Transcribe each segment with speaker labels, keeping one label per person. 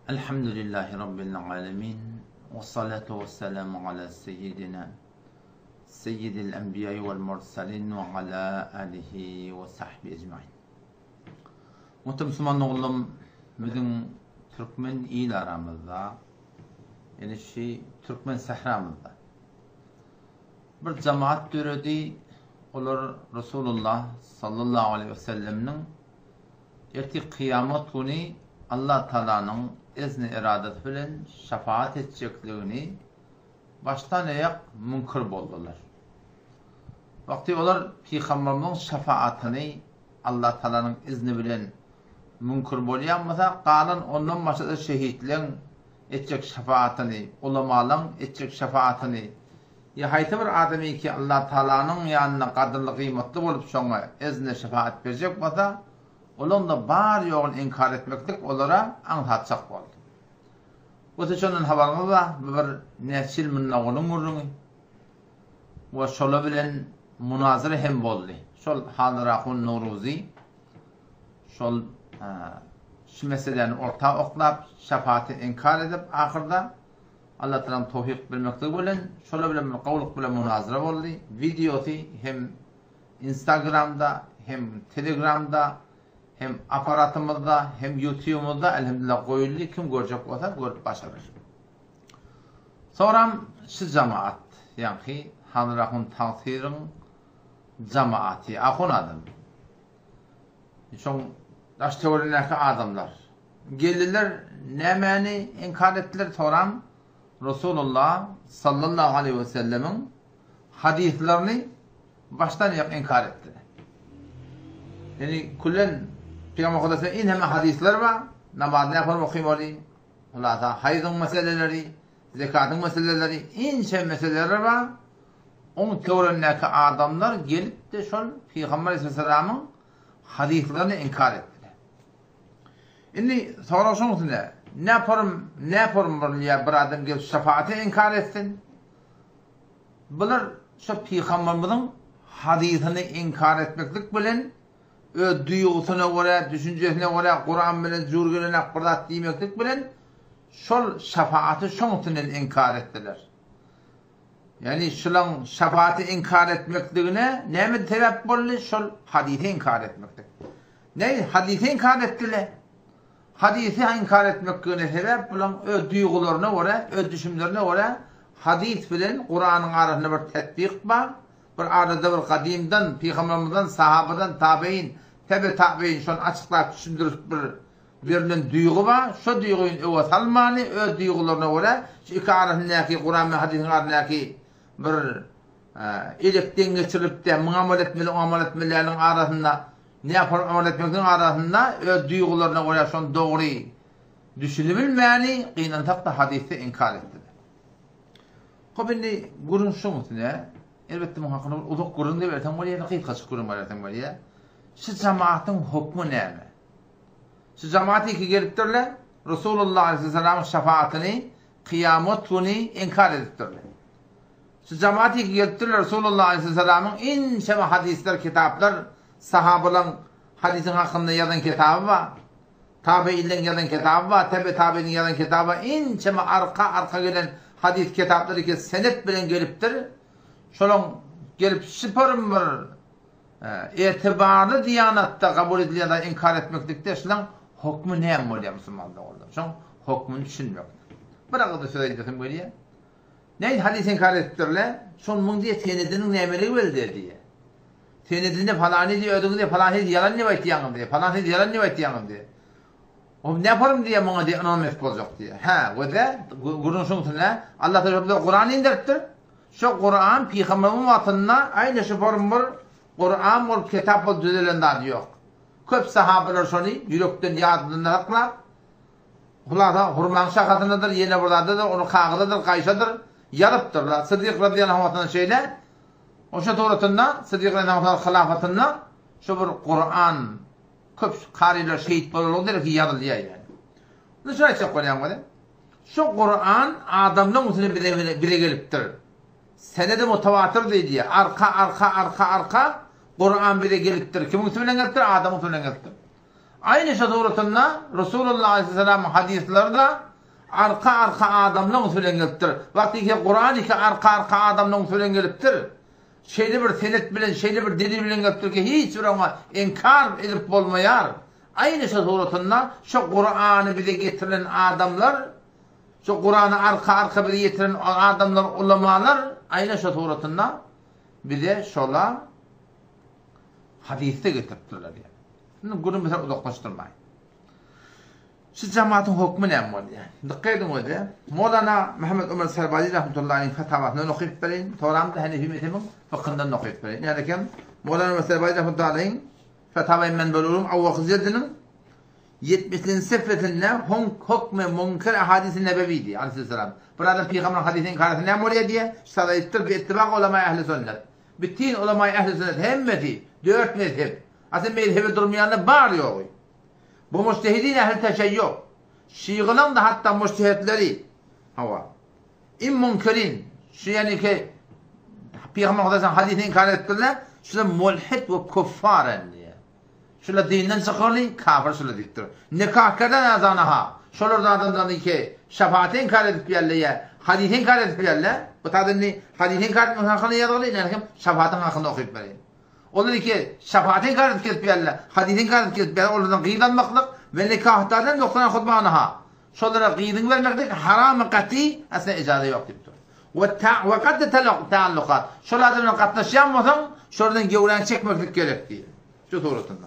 Speaker 1: Elhamdülillahi Rabbil alemin. Ve salatu ve selamu ala seyyidina seyyidil enbiyayı vel mursalin ve ala alihi ve sahbihi ecmain. Müslüman oğlum, bizim Türkmen il aramızda, yani Türkmen sahramızda bir cemaat göredi. Olar Resulullah sallallahu aleyhi ve sellem'nin erti kıyamet günü Allah Teala'nın izni iradeti bilen şefaat edecekliğini baştan ayak münkir boldular. Vakti olar Peygamber'in şefaatini Allah Teala'nın izni bilen münkir bolýanmasa, galan ondan başga şehitlerin etjek şefaatini, ulamaların etjek şefaatini, ya haýty bir adamy ki Allah Teala'nın ýanyna gadyrly gymmatly bolup şoňa izni şefaat berjek bolsa, olanda bar ýogyn inkar etmeklik olara aňlatjak boldy. Otaçanyň habarynda bir näçil munnawanyň urduny we şola bilen munazara hem boldy. Şol Halrakun Nuruzi şol şu meselelerini orta oklap şefaati inkar edip ahırda Allah Teala'nın tawfik bilmeklik bilen şola bilen gowluk bilen munazara boldy. Videosu hem Instagram'da hem Telegram'da hem aparatımızda hem YouTube'umuzda elhamdülillah koyuldu. Kim görecek olsa görüp başarır. Sonra şu cemaat, yani Hanrakun Tansirin cemaati, akun adam. Şun daş teorilerdeki adamlar. Geldiler, nemeni inkar ettiler. Sonra Resulullah sallallahu aleyhi ve sellemin hadislerini baştan inkar ettiler. Yani kullen Peygamber Kudüs'e in hemen hadisler var. Namaz ne yapalım okuyayım orayı. Allah'a haydın meseleleri, zekatın meseleleri, in şey meseleleri var. Onun teorindeki adamlar gelip de şu Peygamber Aleyhisselam'ın hadislerini inkar ettiler. Şimdi soruşun ne yaparım ya bir adam gelip şefaati inkar etsin. Bunlar şu Peygamberimizin hadisini inkar etmeklik bilen duygusuna göre, düşüncesine göre, Kur'an bilen zürgülen akbarat diýmeklik bilen şol şefaati şoňsynyň inkar etdiler. Yani şolan şefaati inkar etmekligine näme sebäp boldy? Şol hadisi inkar etmeklik. Ne hadisi inkar etdiler? Hadisi inkar etmekligine sebäp bolan öz duygularyna göre, öz düşünmelerine göre hadis bilen Kur'anyň arasynda bir tetbiq bar. Bir arada bir kadimden, Peygamberimizden, sahabadan, tabi'in, tabi'in şonu açıklap düşündürüp bir verilen duygu var. Şu duyguyu öwet almaly, öz duygularına göre şu iki arasındaki Kur'an ve hadisin arasındaki bir elekten geçirip de muamele etmelerin arasında ne yapar amel etmekten arasında öz duygularına göre şonu doğru düşünebilmeyeni kıyınantak da hadisi inkar ettiler. Kabinde gurun şu mutune elbette muhakkak uzak gurun diye verten var ya, nakit kaçık gurun var ya. Şu cemaatin hukmu neyme? Şu cemaati ki geliptirler, Resulullah Aleyhisselam'ın şefaatini, kıyamet günü inkar ediptirler. Şu cemaati ki geliptirler, Resulullah Aleyhisselam'ın in şema hadisler, kitaplar, sahabaların hadisin hakkında yazan kitabı var. Tabi'in yazan kitabı var, tabi'in yazan kitabı var. In şema arka gelen hadis kitapları ki senet bilen geliptir. Şolon gelip şıparım bir etibarlı diyanatta kabul edilen ya da inkar etmeklikte şolon hukmu neyem bolýar Müslümanlar oldu. Şolon hukmunu düşünmek. Bırakı da söz edilsin böyle. Ne hadis inkar ettirler? Şon mun diye senedinin nemeleri beldi diye. Senedinde falan diye ödünde falan diye yalan ne baytýaňym diye. Falan diye yalan ne baytýaňym diye. O ne yaparım diye bana diye anlamak bolacak diye. Ha, ve de gurun şoňsyna Allah Teala Kur'an indiripdir. Şu Kur'an Peygamberin vatynna aynı şu bir Kur'an bolup kitap bolup düzelen yok. Köp sahabeler şonu yürekden ýadylanlar. Bularda hurman şakatynadır, ýene buradadır, onu kağıdadır, kayşadır, yarıpdırlar. Sıddık radıyallahu anh'ın şeyle o şu toratında Sıddık radıyallahu anh'ın hilafatında şu bir Kur'an köp kariler şehit bolýar ki ýadylýar yani. Bu şöyle çok bolýar. Şu Kur'an adamdan üstüne bire gelipdir. Senedi mutawatir diye arka Kur'an bile gelipdir. Kimin üstüne gelipdir? Adamın üstüne gelipdir. Aynı şuratında Resulullah Aleyhisselam'ın hadislerinde arka adamların söyleniliptir. Vakti ki Kur'an ki arka adamların söyleniliptir. Şeyli bir senet bilen, şeyli bir dili bilen geliptir ki hiç bir ona inkar edip bolmayar. Aynı şuratında şu Kur'an'ı bize getiren adamlar, şu Kur'an'ı arka bize getiren adamlar, ulemalar aynı şuratında bize şola hadiste getirdiler yani. Bunu mesela uzaklaştırmayın. Şu cemaatin hükmü ne var yani? Dikkat edin o da. Mevlana Muhammed Ömer Serbazi rahmetullahi aleyh fetavasını okuyup verin. Toramda Hanefi mezhebinin fıkhından okuyup verin. Yani ki Mevlana Ömer Serbazi rahmetullahi aleyh fetavayı men bölürüm. Avvakı Ziyad'ın 70'in sefretinde hükmü münker hadis-i nebeviydi aleyhisselam. Burada Peygamber'in hadisinin karşısında ne var diye sada ittir bir ittifak ulema-i ehl-i sünnet. Bütün ulema-i ehl-i sünnet hemmeti 4 mezhep. Aslında mezhebi durmayanlar bağırıyor. Bu mujtehidin ehl-i teşeyyü. Şii'nin da hatta mujtehidleri hava. Münkerin. Şu yani ki Peygamber hadisini inkar ettiler. Şöyle mulhid ve kuffaren diye. Şöyle dinden çıkarlı kafir şöyle diktir. Nikah keden azanaha. Şöyle adamdan ki şefaati inkar edip yerleye, hadisi inkar edip yerle. Bu tadını hadisi inkar etmek hakkında yazılı. Yani şefaatin hakkında okuyup verin. Olur ki şefaati inkar edip yerle, hadisi inkar edip yerle. Oradan gıydanmaklık ve nikahlardan doktoran hutbanaha. Şöyle gıydın vermeklik haram-ı kati aslında icazı yok diptir. Ve kadde teallukat. Şöyle adamla katlaşamasan şuradan gevren çekmeklik gerek diye. Şu doğrultunda.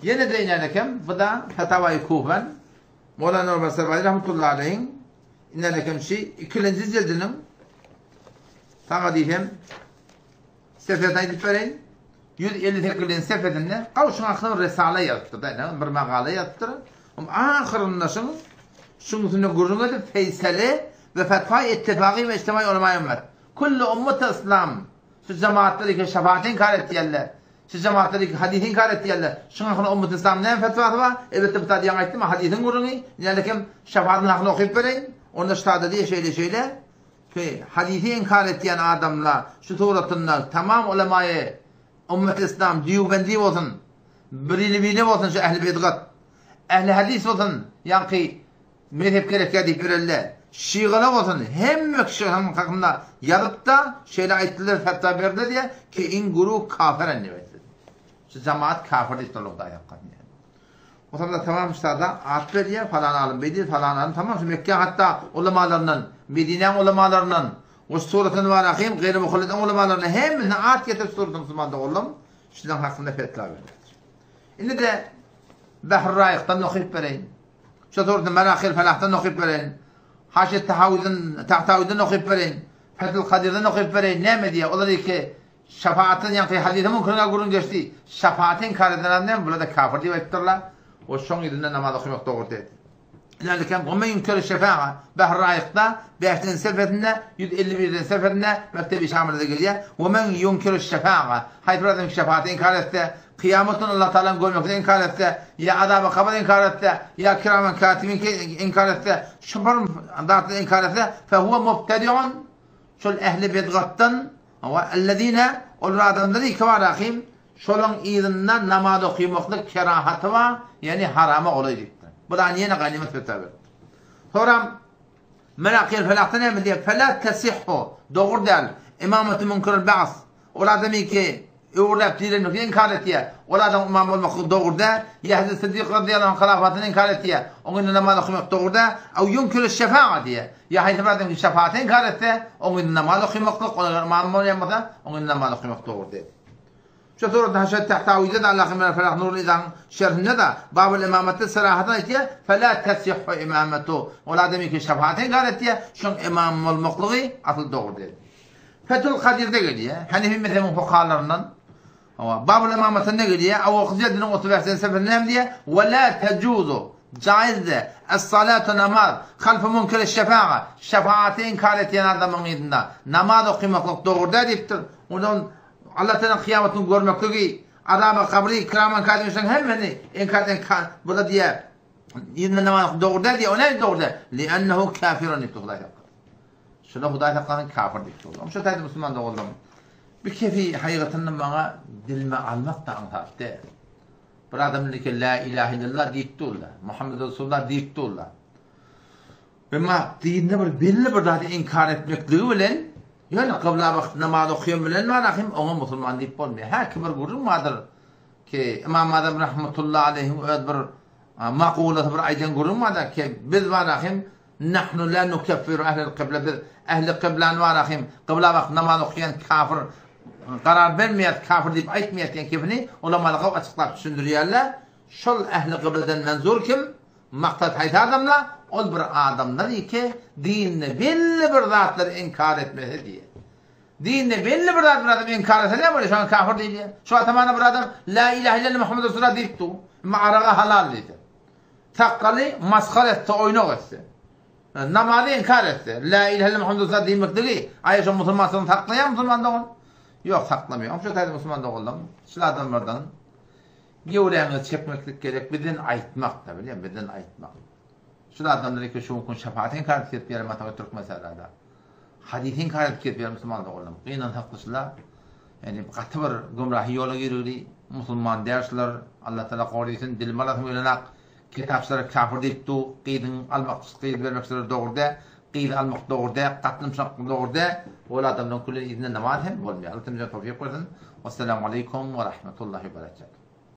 Speaker 1: Yine de inerlekem bu da fetavayı kufen Mevlana Ömer Serbazi rahmetullahi aleyhin inerlekem şey 2. cildinin sana diyeyim sefetten gidip verin 158'in sefetinde kavuşun hakkında risale yazdı. Bir makale yazdı. Ama ahirinde şunun üstünde gururun edip feyseli ve fetva ittifakı ve içtimai ulema-i ümmet. Kullu ummet-i İslam şu cemaatleri ki şefaati inkar ettiyerler. Şu cemaatleri ki hadisi inkar ettiyerler. Şunun hakkında ummet-i İslam'ın ne fetvası var? Evet bu tadiyen ettim ama hadisin gururunu yani şefaatin hakkında okuyup verin. Onda ştada diye şöyle ki hadisi inkar ettiyen adamlar şu tuğratınlar tamam ulemayı ummet-i İslam diyubendi olsun. Birili olsun şu ehl-i bidgat. Ehl-i hadis olsun. Yani mezhep gerekli deyip verirler. Şii'ler olsun. Hem mekşi'nin hakkında yazıp da şeyle ayettiler fetva verdi diye ki in guru kafir ennevetti. Şu cemaat kafir istolukta yapkan yani. O zaman tamam üstada at veriyor falan alın bedi falan alın tamam şu Mekke hatta ulemalarının Medine ulemalarının o suretini var akıyım gayri muhalliden ulemalarının hem at getirip suretini Müslüman'da oğlum şundan hakkında fetva verdi. Şimdi de Behr Raik'tan okuyup vereyim. Şu suretini Merakil Felah'tan okuyup vereyim. Haşet Tahtavud'dan okuyup verin. Fethül Kadir'den okuyup verin. Ne mi diye? O da diyor ki şefaatin yani hadise mümkününe gurun geçti. Şefaatin kar edilenler burada kafir diye ettirler. O son yılında namaz okumak doğru değil. Yani bu mümkün şefaat Behr Raik'ta 5'in sefetinde 151'in sefetinde Mektebi Şamil'de geliyor. Ve men yunkir şefaat. Hayır burada şefaatin inkar etti. Kıyametin Allah Teala'nın görmekte inkar etti. Ya azab-ı kabir inkar etti. Ya kiramen katibin inkar etti. Şüphem dağıtını inkar etti. Fehuve mubtedi'un. Şol ehli bidgattan. Ellezine olur adamları iki var akıyım. Şolun izinden namaz okuymaklık kerahatı var. Yani harama olaydı. Bu da yine ganimet fetva verdi. Sonra Merakil Felah'ta ne mi diye? Felat tesihhu. Doğru değil. İmamet-i münkerül ba'as. O adamı ki uğurlayıp dirilmek inkar ettiye. O adam imam olmak doğru değil. Yahdi Sıddık radıyallahu anh halafatını inkar ettiye. Onun namaz okumak doğru değil. O yunkürü şefaat diye. Ya haydi adam ki şefaati inkar etti. Onun namaz okumaklık. Onun imam olmadan onun namaz okumak doğru değil. Şu soruda Haşet Tahtavud'da Allah'ın Meral Felah Nur'un izan şerhinde de Bab-ül İmameti sırahatına etiye فَلَا تَسِحُ İmametu. O adamı ki şefaati inkar ettiye. Şun imam olmaklığı asıl doğru değil. Fethül Kadir'de geliyor. Hanefi mezhebin fukahalarından. Bab-ül İmametinde geliyor. Avvakı Ziyad'ın 35'in seferinde hem diye وَلَا تَجُوزُ caizdir. Es-salatu namaz. Half-ı münker şefaat. Şefaati inkar ettiyen adamın idinde. Namaz okumaklık doğru deyiptir. Ondan Allah Teala kıyametini görmekliği, azab-ı kabri, ikramın kadimişten hemini inkar burada diye yine namaz doğru diye o ne doğru diye? Li'ennehu kafirun ipti Huday Teala. Şuna Huday Teala'nın kafir ipti oldu. Ama şu taydı Müslüman da oldum. Bir kefi hakikatinden bana dilime almak da antar değil. Bir adam dedi ki la ilahe illallah deyip durlar. Muhammed Resulullah deyip durlar. Ama dinni bir belli bir zatı inkar etmekliği bilen yani kıbla vakt namaz okuyan bilen manahim ona musulman deyip bolmuyor. Her kim bir gurulmadır ki İmam Azam rahmetullahi aleyhi bir makulat bir aydan gurulmadır ki biz manahim nahnu la nukeffiru ehl-i kıbla biz ehl-i kıblan manahim kıbla vakt namaz okuyan kafir karar vermeyet kafir deyip aytmayet yani kefini ulamalığa açıklap düşündürüyorlar. Şol ehl-i kıbladan menzur kim? Maktat hayt adamlar ol bir adamlar ki dinni belli bir zatları inkar etmesi diye. Dinni belli bir zat bir adam inkar etse ne böyle şu an kafir değil. Şu atamana bir adam la ilahe illallah Muhammed Resulullah deyipti. Ma'araga halal dedi. Takkalı maskar etti, oynak etti. Namazı inkar etti. La ilahe illallah Muhammed Resulullah demek değil. Ayşe Müslümansın taklayan Müslüman da ol. Yok taklamıyor. Şu tayda Müslüman da oldum. Şu adamlardan yüreğini çekmeklik gerek. Beden aytmak da biliyor musun? Beden aytmak. Şu adamları ki şu mümkün şefaatin karet ketip yerim atağı Türk meselada. Hadisin karet ketip yerim Müslüman da oldum. Kıyınan haklısılar. Yani katı bir gümrahi yola giriyor. Müslüman dersler. Allah Teala koruyorsun. Dilmalatım ölenak. Kitapçıları kafir deyip du. Kıydın almak, kıydı vermek üzere doğruda. Kıydı almak doğruda. Katılmışak doğruda. O adamların kulü izni namaz hem olmuyor. Allah Teala tevfik versin. Vesselamu aleyküm ve rahmetullahi ve berekatuhu.